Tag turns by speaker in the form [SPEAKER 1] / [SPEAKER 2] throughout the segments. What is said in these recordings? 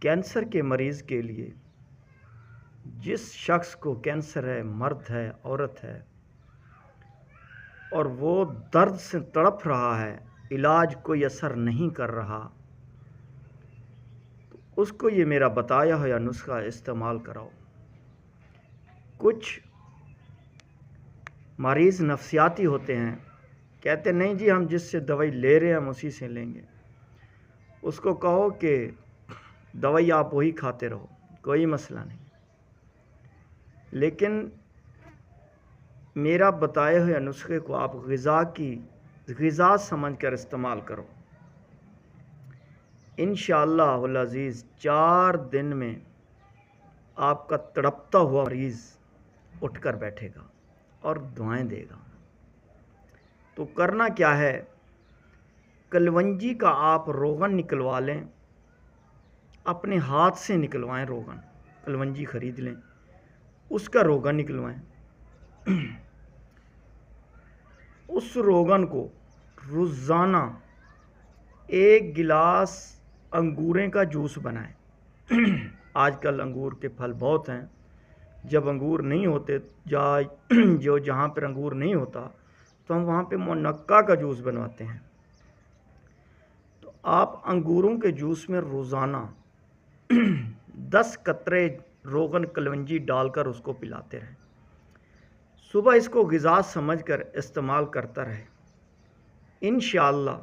[SPEAKER 1] Cancer کے مریض کے لیے، جس شخص کو کینسر ہے، مرد ہے، عورت ہے، اور وہ درد سے تڑپ رہا ہے، علاج کوئی اثر نہیں کر رہا، تو اس کو یہ میرا بتایا ہوا نسخہ استعمال کراؤ۔ کچھ مریض نفسیاتی ہوتے ہیں، کہتے نہیں جی ہم جس سے دوائی لے رہے ہیں ہم اسی سے لیں گے۔ اس کو کہو کہ دوائی آپ وہی کھاتے رہو، کوئی مسئلہ نہیں، لیکن میرا بتائے ہوئے نسخے کو آپ غذا سمجھ کر استعمال کرو۔ انشاءاللہ العزیز 4 دن میں آپ کا تڑپتا ہوا مریض اٹھ کر بیٹھے گا اور دعائیں دے گا۔ تو کرنا کیا ہے، کلونجی کا آپ روغن نکلوا لیں، اپنے ہاتھ سے نکلوائیں روغن، کلونجی خرید لیں، اس کا روغن نکلوائیں، اس روغن کو روزانہ 1 گلاس انگوریں کا جوس بنائیں۔ آج کل انگور کے پھل بہت ہیں، جب انگور نہیں ہوتے جہاں پر انگور نہیں ہوتا تو ہم وہاں پہ منقع کا جوس بنواتے ہیں۔ تو آپ انگوروں کے جوس میں روزانہ 10 قطرے روغن کلونجی ڈال کر اس کو پلاتے رہیں، صبح اس کو غذا سمجھ کر استعمال کرتا رہے۔ انشاءاللہ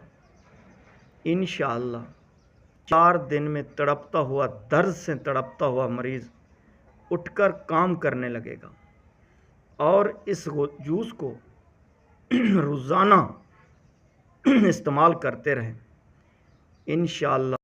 [SPEAKER 1] 4 دن میں تڑپتا ہوا، درد سے تڑپتا ہوا مریض اٹھ کر کام کرنے لگے گا، اور اس جوس کو روزانہ استعمال کرتے رہیں انشاءاللہ۔